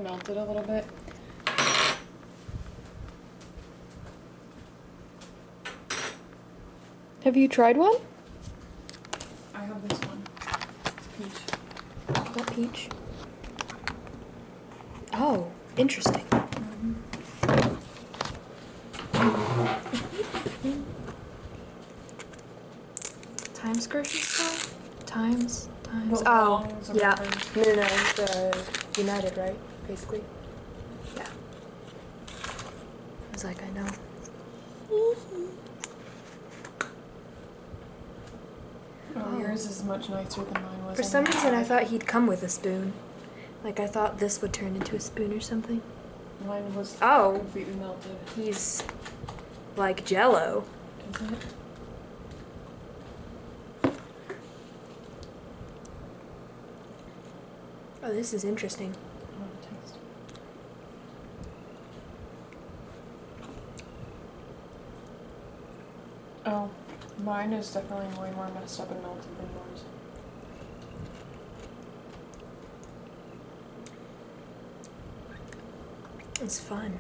melted a little bit. Have you tried one? I have this one. It's peach. What peach? Oh, interesting. Times grocery store? Times. The Oh, longs or yeah. whatever. No, the United, right? Basically. Yeah. I was like, I know. Oh, yours is much nicer than mine was. For some reason, I thought he'd come with a spoon. Like, I thought this would turn into a spoon or something. Mine was Oh. completely melted. He's like Jello. Isn't it? Oh, this is interesting. I want to taste. Oh, mine is definitely way more messed up and melted than yours. It's fun.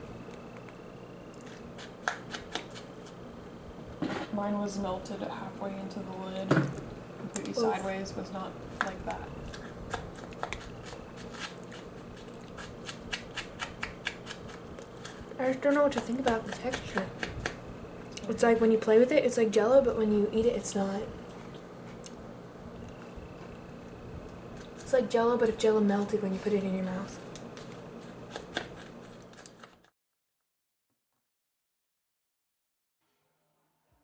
Mine was melted halfway into the lid, completely Oof. sideways, was not like that. I just don't know what to think about the texture. It's like when you play with it, it's like Jello, but when you eat it, it's not. It's like Jello, but if Jello melted when you put it in your mouth.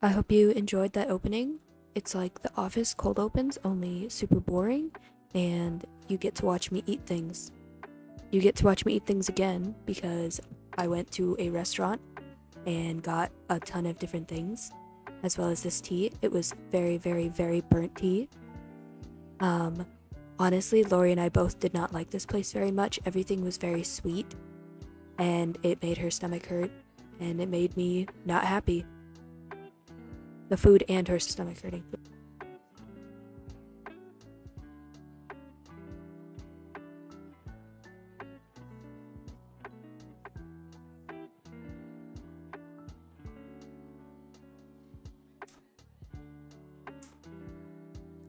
I hope you enjoyed that opening. It's like The Office cold opens, only super boring, and you get to watch me eat things. You get to watch me eat things again because I went to a restaurant and got a ton of different things, as well as this tea. It was very, very, very burnt tea. Honestly, Lori and I both did not like this place very much. Everything was very sweet, and it made her stomach hurt, and it made me not happy. The food and her stomach hurting.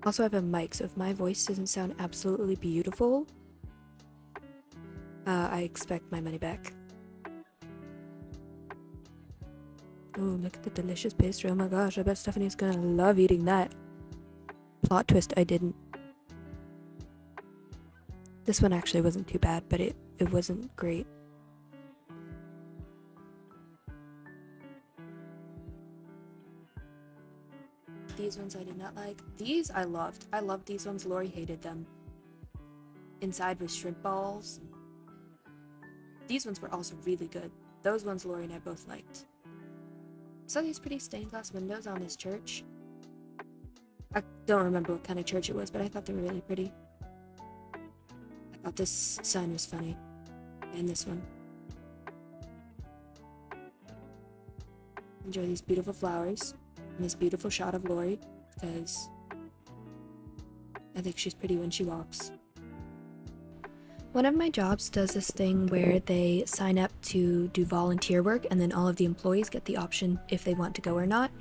Also, I have a mic, so if my voice doesn't sound absolutely beautiful, I expect my money back. Oh, look at the delicious pastry. Oh my gosh, I bet Stephanie's gonna love eating that. Plot twist, I didn't. This one actually wasn't too bad, but it wasn't great. These ones I did not like. These I loved. I loved these ones. Lori hated them. Inside was shrimp balls. These ones were also really good. Those ones Lori and I both liked. Saw these pretty stained glass windows on this church. I don't remember what kind of church it was, but I thought they were really pretty. I thought this sign was funny. And this one. Enjoy these beautiful flowers. And this beautiful shot of Lori, because I think she's pretty when she walks. One of my jobs does this thing where they sign up to do volunteer work, and then all of the employees get the option if they want to go or not.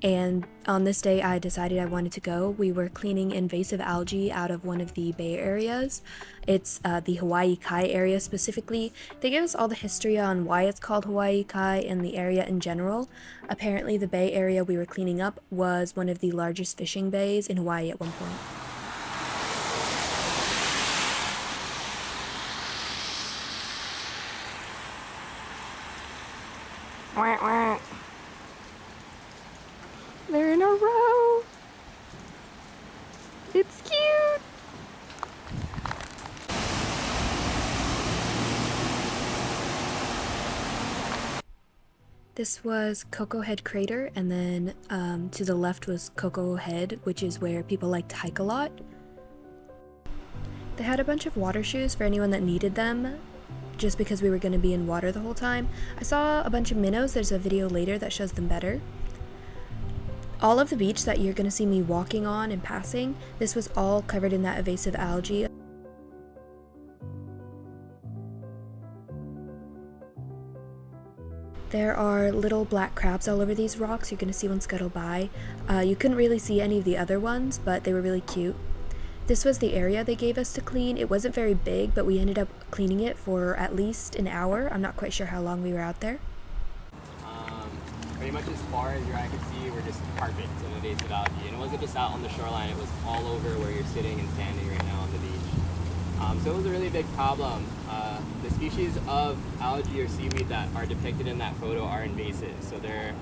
And on this day, I decided I wanted to go. We were cleaning invasive algae out of one of the bay areas. It's the Hawaii Kai area specifically. They give us all the history on why it's called Hawaii Kai and the area in general. Apparently, the bay area we were cleaning up was one of the largest fishing bays in Hawaii at one point. They're in a row. It's cute. This was Cocoa Head Crater, and then to the left was Cocoa Head, which is where people like to hike a lot. They had a bunch of water shoes for anyone that needed them, just because we were going to be in water the whole time. I saw a bunch of minnows. There's a video later that shows them better. All of the beach that you're going to see me walking on and passing, this was all covered in that invasive algae. There are little black crabs all over these rocks. You're going to see one scuttle by. You couldn't really see any of the other ones, but they were really cute. This was the area they gave us to clean. It wasn't very big, but we ended up cleaning it for at least an hour. I'm not quite sure how long we were out there. Pretty much as far as your eye could see were just carpets of invasive algae. And it wasn't just out on the shoreline, it was all over where you're sitting and standing right now on the beach. So it was a really big problem. The species of algae or seaweed that are depicted in that photo are invasive. So they're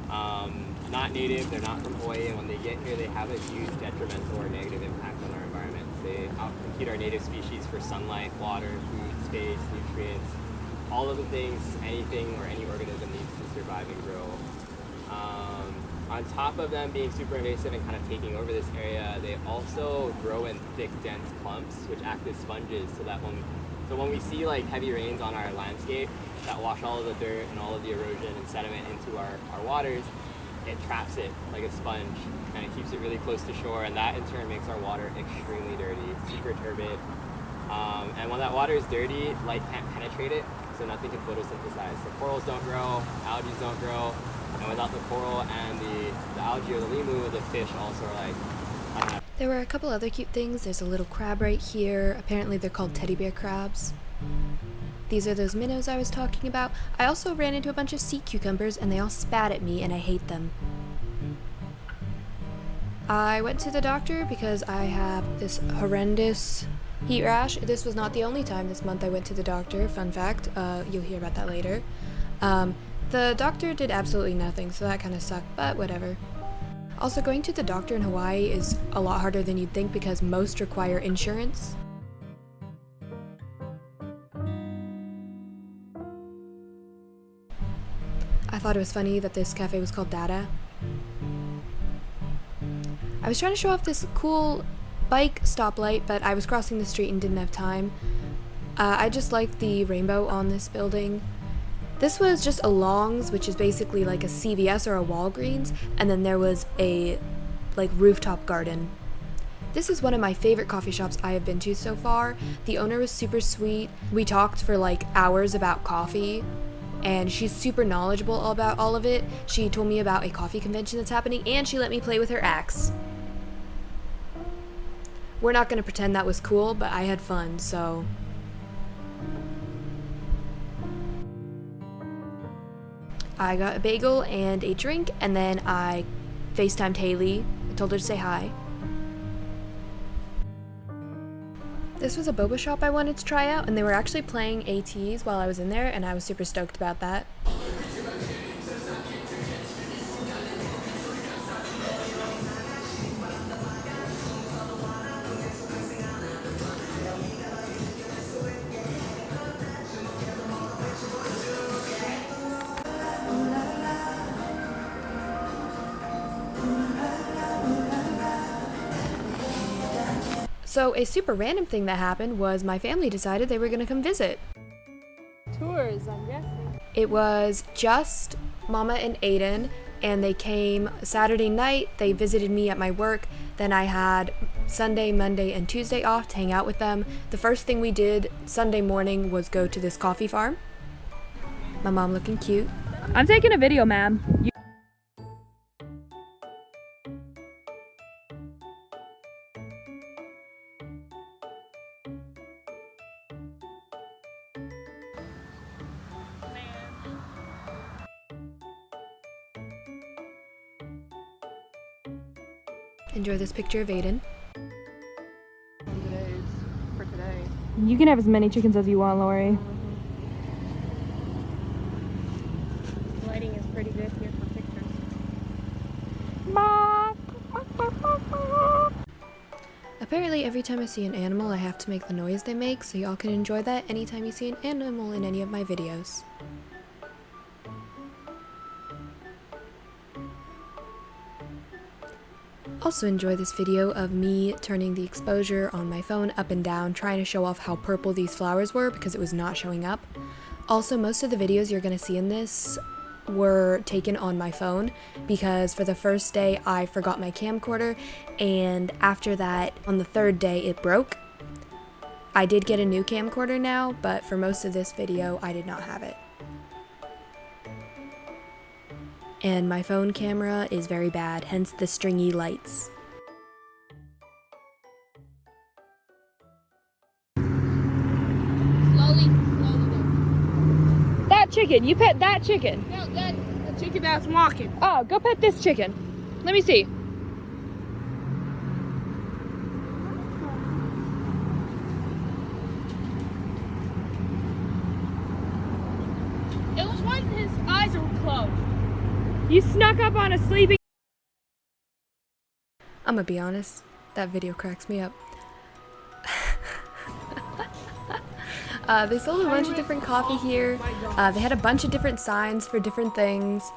not native, they're not from Hawaii, and when they get here they have a huge detrimental or negative impact on our environment. They outcompete our native species for sunlight, water, food, space, nutrients, all of the things anything or any organism needs to survive and grow. On top of them being super invasive and kind of taking over this area, they also grow in thick, dense clumps, which act as sponges, so that when we see like heavy rains on our landscape that wash all of the dirt and all of the erosion and sediment into our waters, it traps it like a sponge and it keeps it really close to shore, and that in turn makes our water extremely dirty, super turbid. And when that water is dirty, light can't penetrate it, so nothing can photosynthesize. The corals don't grow, algae don't grow, and without the coral and the algae or the limu, the fish also are like, I don't know. There were a couple other cute things. There's a little crab right here. Apparently they're called teddy bear crabs. These are those minnows I was talking about. I also ran into a bunch of sea cucumbers and they all spat at me and I hate them. I went to the doctor because I have this horrendous heat rash. This was not the only time this month I went to the doctor. Fun fact, you'll hear about that later. The doctor did absolutely nothing, so that kind of sucked, but whatever. Also, going to the doctor in Hawaii is a lot harder than you'd think because most require insurance. I thought it was funny that this cafe was called Dada. I was trying to show off this cool bike stoplight, but I was crossing the street and didn't have time. I just liked the rainbow on this building. This was just a Long's, which is basically like a CVS or a Walgreens, and then there was a rooftop garden. This is one of my favorite coffee shops I have been to so far. The owner was super sweet. We talked for like hours about coffee, and she's super knowledgeable about all of it. She told me about a coffee convention that's happening, and she let me play with her axe. We're not going to pretend that was cool, but I had fun, so... I got a bagel and a drink, and then I FaceTimed Haley. I told her to say hi. This was a boba shop I wanted to try out, and they were actually playing ATs while I was in there, and I was super stoked about that. So a super random thing that happened was my family decided they were going to come visit. Tours, I'm guessing. It was just Mama and Aiden, and they came Saturday night. They visited me at my work. Then I had Sunday, Monday, and Tuesday off to hang out with them. The first thing we did Sunday morning was go to this coffee farm. My mom looking cute. I'm taking a video, ma'am. Enjoy this picture of Aiden. For today. You can have as many chickens as you want, Lori. Lighting is pretty good here for pictures. Apparently every time I see an animal I have to make the noise they make, so y'all can enjoy that anytime you see an animal in any of my videos. Also enjoy this video of me turning the exposure on my phone up and down, trying to show off how purple these flowers were because it was not showing up. Also, most of the videos you're going to see in this were taken on my phone because for the first day I forgot my camcorder, and after that, on the third day, it broke. I did get a new camcorder now, but for most of this video I did not have it. and my phone camera is very bad, hence the stringy lights. Slowly go. That chicken, you pet that chicken. No, that's the chicken that's walking. Oh, go pet this chicken. Let me see. It was when his eyes were closed. You snuck up on a sleeping. I'm gonna be honest, that video cracks me up. They sold a bunch of different coffee here. They had a bunch of different signs for different things.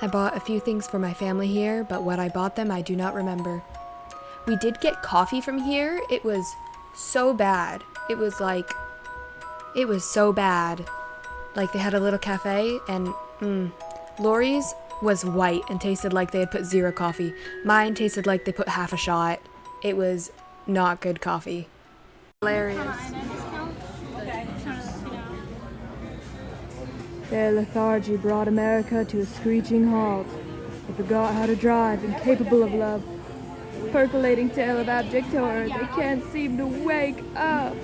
I bought a few things for my family here, but what I bought them I do not remember. We did get coffee from here. It was so bad. It was so bad. Like they had a little cafe and Lori's was white and tasted like they had put 0 coffee. Mine tasted like they put half a shot. It was not good coffee. Hilarious. Their lethargy brought America to a screeching halt. They forgot how to drive, incapable of love. Percolating tale of abject horror, they can't seem to wake up.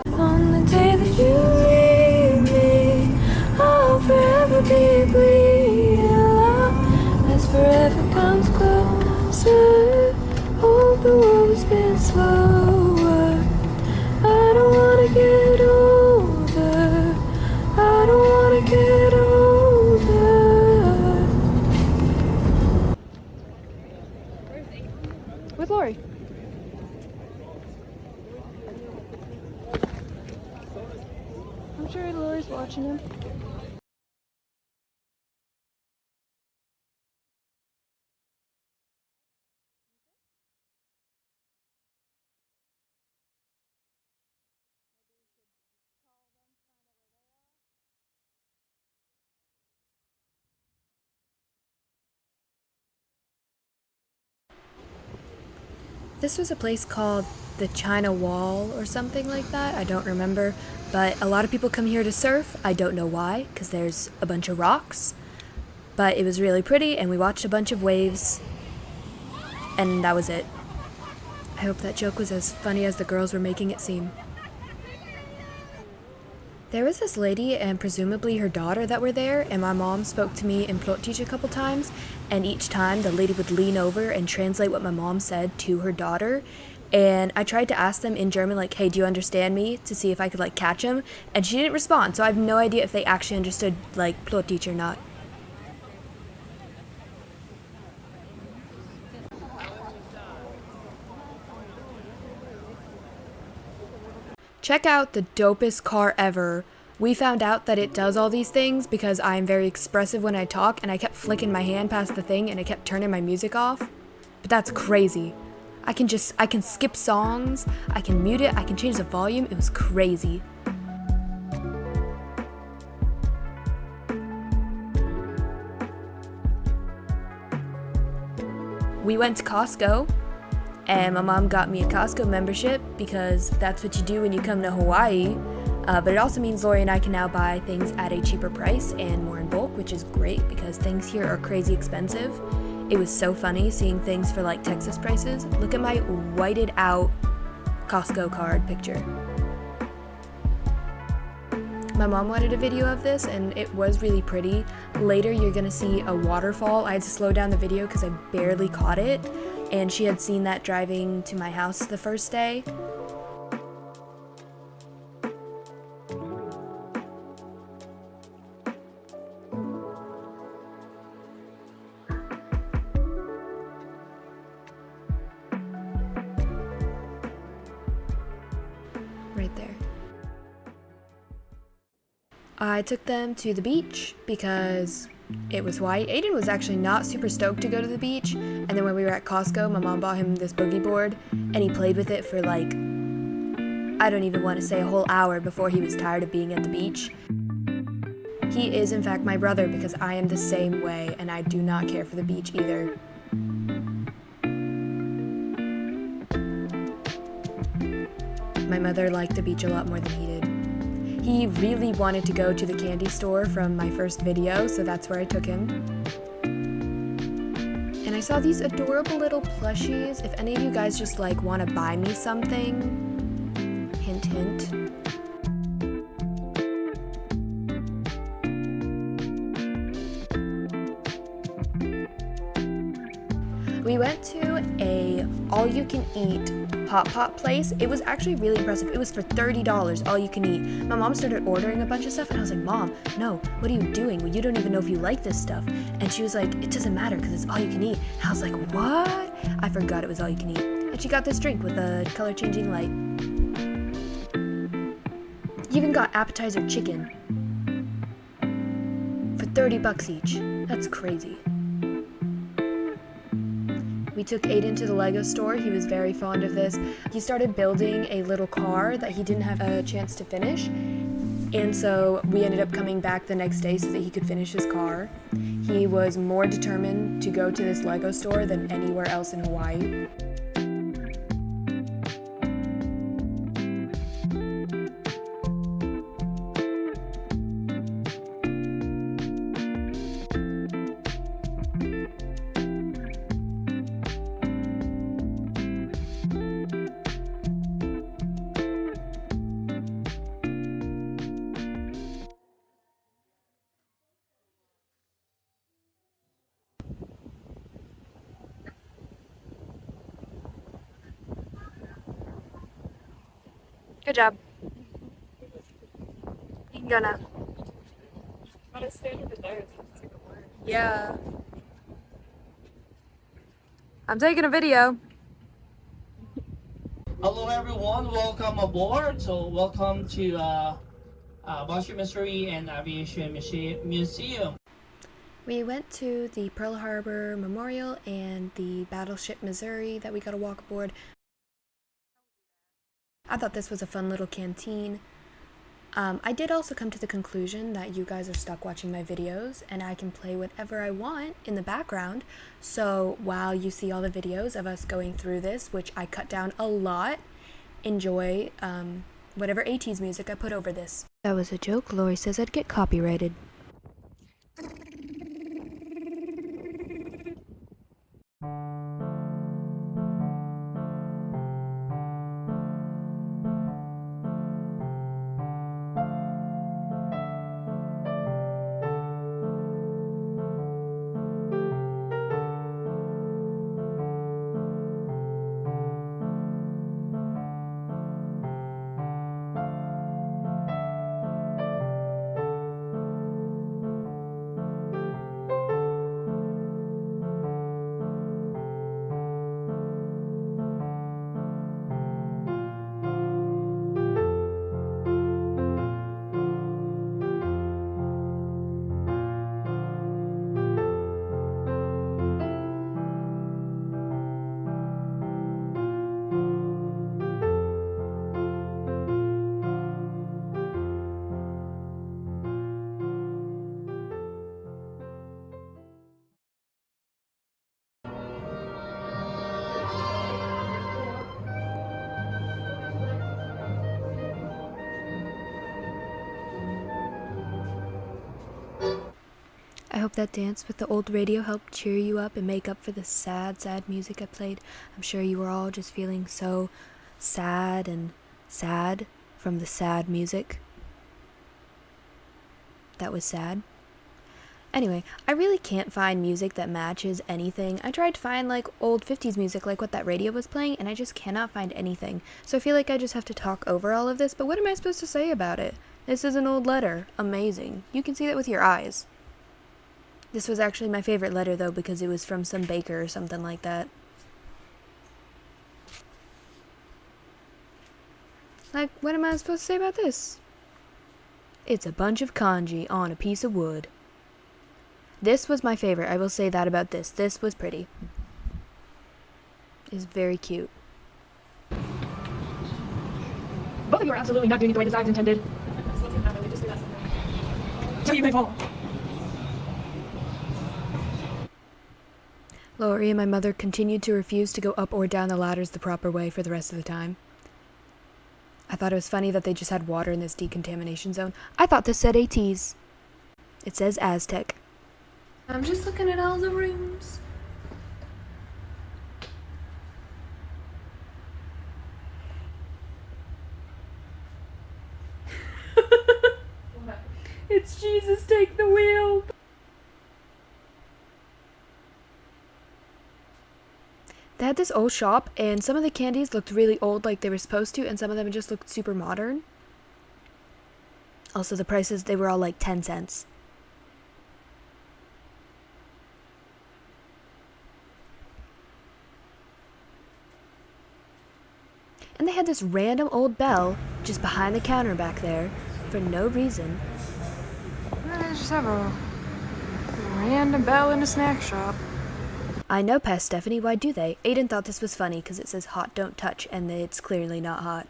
On the day that you leave me, I'll forever be bleeding love. As forever comes closer, hope the world has been slower. I don't wanna get older. I don't wanna get older. With Lori. I'm sure Lori's watching him. This was a place called the China Wall or something like that. I don't remember. But a lot of people come here to surf. I don't know why, because there's a bunch of rocks. But it was really pretty, and we watched a bunch of waves. And that was it. I hope that joke was as funny as the girls were making it seem. There was this lady and presumably her daughter that were there, and my mom spoke to me in Plottisch a couple times, and each time the lady would lean over and translate what my mom said to her daughter. And I tried to ask them in German, like, hey, do you understand me? To see if I could, like, catch them. And she didn't respond, so I have no idea if they actually understood, like, Plottisch or not. Check out the dopest car ever. We found out that it does all these things because I'm very expressive when I talk, and I kept flicking my hand past the thing and it kept turning my music off. But that's crazy. I can skip songs, I can mute it, I can change the volume. It was crazy. We went to Costco, and my mom got me a Costco membership because that's what you do when you come to Hawaii. But it also means Lori and I can now buy things at a cheaper price and more in bulk, which is great because things here are crazy expensive. It was so funny seeing things for like Texas prices. Look at my whited out Costco card picture. My mom wanted a video of this and it was really pretty. Later you're gonna see a waterfall. I had to slow down the video because I barely caught it, and she had seen that driving to my house the first day. Right there. I took them to the beach because it was white. Aiden was actually not super stoked to go to the beach, and then when we were at Costco, my mom bought him this boogie board, and he played with it for like, I don't even want to say a whole hour before he was tired of being at the beach. He is in fact my brother because I am the same way, and I do not care for the beach either. my mother liked the beach a lot more than he did. He really wanted to go to the candy store from my first video, so that's where I took him. And I saw these adorable little plushies. If any of you guys just like want to buy me something, hint hint. We went to a all-you-can-eat hot pot place. It was actually really impressive. It was for $30, all you can eat. My mom started ordering a bunch of stuff, and I was like, Mom, no, what are you doing? Well, you don't even know if you like this stuff. And she was like, it doesn't matter because it's all you can eat. And I was like, what? I forgot it was all you can eat. And she got this drink with a color-changing light. You even got appetizer chicken for $30 each. That's crazy. We took Aiden to the Lego store. He was very fond of this. He started building a little car that he didn't have a chance to finish. And so we ended up coming back the next day so that he could finish his car. He was more determined to go to this Lego store than anywhere else in Hawaii. Good job. You can go now. Yeah. I'm taking a video. Hello everyone, welcome aboard. So welcome to Boston, Missouri and Aviation Museum. We went to the Pearl Harbor Memorial and the Battleship Missouri that we got to walk aboard. I thought this was a fun little canteen. I did also come to the conclusion that you guys are stuck watching my videos and I can play whatever I want in the background. So while you see all the videos of us going through this, which I cut down a lot, enjoy whatever 80s music I put over this. That was a joke. Lori says I'd get copyrighted. I hope that dance with the old radio helped cheer you up and make up for the sad, sad music I played. I'm sure you were all just feeling so sad and sad from the sad music. That was sad. Anyway, I really can't find music that matches anything. I tried to find like old 50s music like what that radio was playing and I just cannot find anything. So I feel like I just have to talk over all of this, but what am I supposed to say about it? This is an old letter. Amazing. You can see that with your eyes. This was actually my favorite letter though because it was from some baker or something like that. Like, what am I supposed to say about this? It's a bunch of kanji on a piece of wood. This was my favorite. I will say that about this. This was pretty. It's very cute. Both of you are absolutely not doing it the way design's intended. So you may follow. Lori and my mother continued to refuse to go up or down the ladders the proper way for the rest of the time. I thought it was funny that they just had water in this decontamination zone. I thought this said ATs. It says Aztec. I'm just looking at all the rooms. It's Jesus, take the wheel. They had this old shop, and some of the candies looked really old like they were supposed to, and some of them just looked super modern. Also, the prices, they were all like 10 cents. And they had this random old bell just behind the counter back there for no reason. I just have a random bell in a snack shop. I know, Pest Stephanie, why do they? Aiden thought this was funny because it says hot don't touch and it's clearly not hot.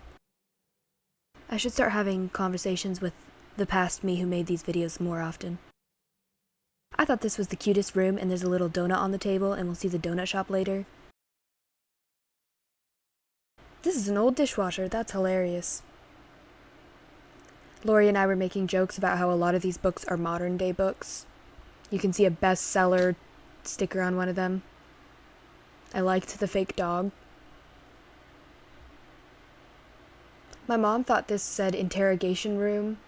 I should start having conversations with the past me who made these videos more often. I thought this was the cutest room, and there's a little donut on the table, and we'll see the donut shop later. This is an old dishwasher, that's hilarious. Lori and I were making jokes about how a lot of these books are modern day books. You can see a bestseller sticker on one of them. I liked the fake dog. My mom thought this said interrogation room.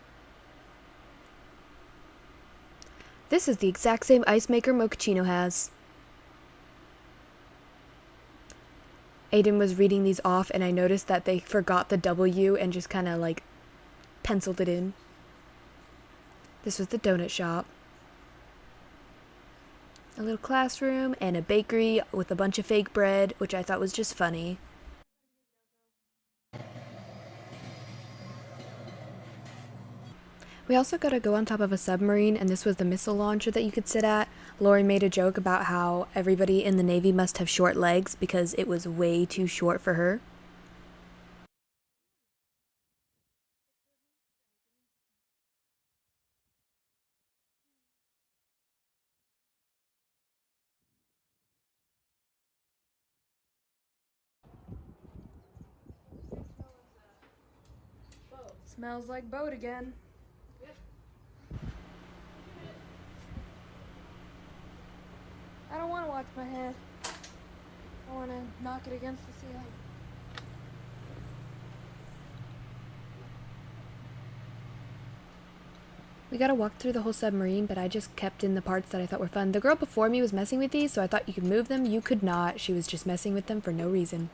This is the exact same ice maker Mochaccino has. Aiden was reading these off, and I noticed that they forgot the W and just kind of like penciled it in. This was the donut shop. A little classroom and a bakery with a bunch of fake bread, which I thought was just funny. We also got to go on top of a submarine, and this was the missile launcher that you could sit at. Lori made a joke about how everybody in the Navy must have short legs because it was way too short for her. Smells like boat again. I don't want to watch my head. I want to knock it against the ceiling. We got to walk through the whole submarine, but I just kept in the parts that I thought were fun. The girl before me was messing with these, so I thought you could move them. You could not. She was just messing with them for no reason.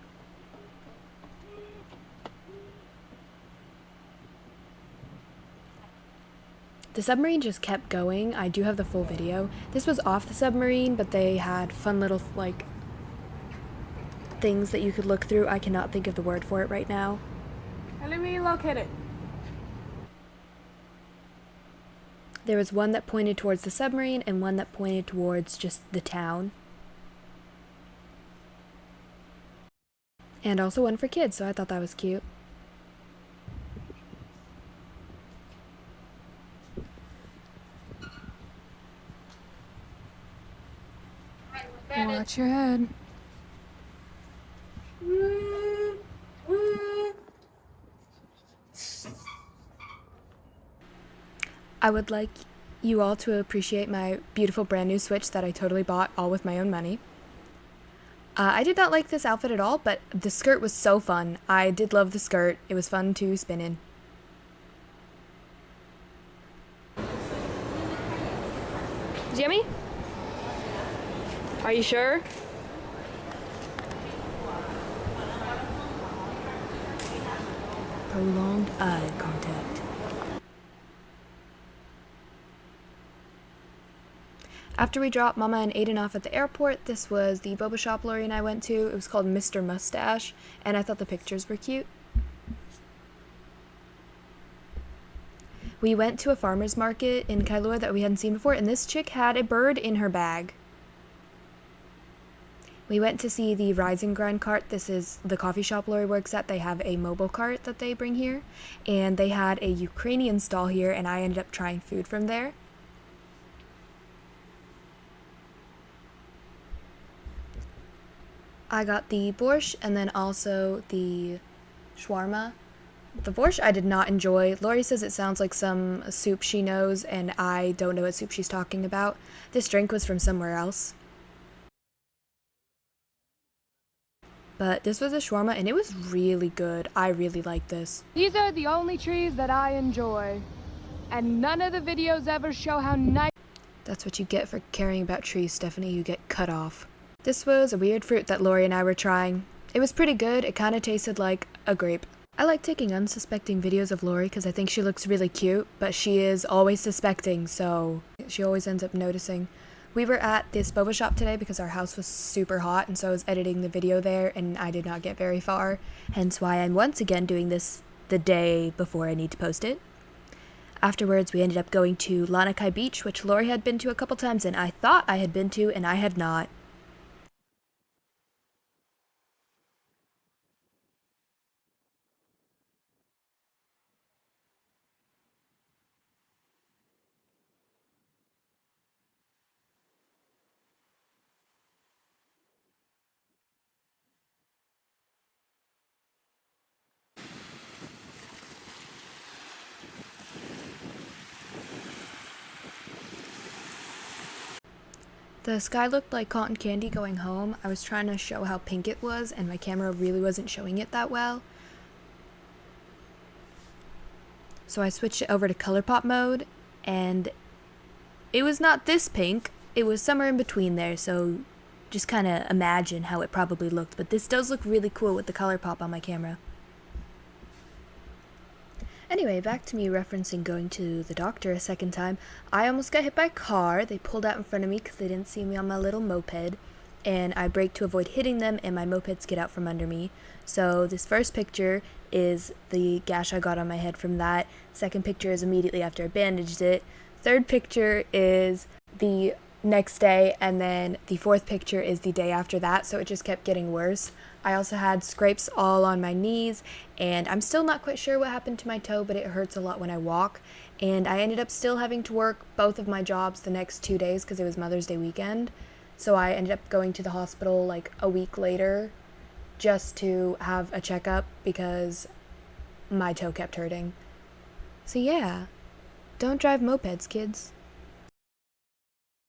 The submarine just kept going. I do have the full video. This was off the submarine, but they had fun little, like, things that you could look through. I cannot think of the word for it right now. Let me locate it. There was one that pointed towards the submarine and one that pointed towards just the town. And also one for kids, so I thought that was cute. Watch your head. I would like you all to appreciate my beautiful brand new Switch that I totally bought all with my own money. I did not like this outfit at all, but the skirt was so fun. I did love the skirt. It was fun to spin in. Jimmy? Are you sure? Prolonged eye contact. After we dropped Mama and Aiden off at the airport, this was the boba shop Lori and I went to. It was called Mr. Mustache, and I thought the pictures were cute. We went to a farmer's market in Kailua that we hadn't seen before, and this chick had a bird in her bag. We went to see the Rise and Grind cart. This is the coffee shop Lori works at. They have a mobile cart that they bring here, and they had a Ukrainian stall here, and I ended up trying food from there. I got the borscht and then also the shawarma. The borscht I did not enjoy. Lori says it sounds like some soup she knows, and I don't know what soup she's talking about. This drink was from somewhere else. But this was a shawarma, and it was really good. I really liked this. These are the only trees that I enjoy. And none of the videos ever show how nice. That's what you get for caring about trees, Stephanie. You get cut off. This was a weird fruit that Lori and I were trying. It was pretty good. It kind of tasted like a grape. I like taking unsuspecting videos of Lori because I think she looks really cute, but she is always suspecting, so she always ends up noticing. We were at this boba shop today because our house was super hot, and so I was editing the video there, and I did not get very far, hence why I'm once again doing this the day before I need to post it. Afterwards, we ended up going to Lanakai Beach, which Lori had been to a couple times, and I thought I had been to, and I had not. The sky looked like cotton candy going home. I was trying to show how pink it was, and my camera really wasn't showing it that well. So I switched it over to ColourPop mode, and it was not this pink. It was somewhere in between there, so just kind of imagine how it probably looked. But this does look really cool with the ColourPop on my camera. Anyway, back to me referencing going to the doctor a second time. I almost got hit by a car. They pulled out in front of me because they didn't see me on my little moped, and I braked to avoid hitting them, and my moped skid out from under me. So this first picture is the gash I got on my head from that. Second picture is immediately after I bandaged it. Third picture is the next day, and then the fourth picture is the day after that, so it just kept getting worse. I also had scrapes all on my knees, and I'm still not quite sure what happened to my toe, but it hurts a lot when I walk. And I ended up still having to work both of my jobs the next 2 days because it was Mother's Day weekend. So I ended up going to the hospital like a week later just to have a checkup because my toe kept hurting. So yeah, don't drive mopeds, kids.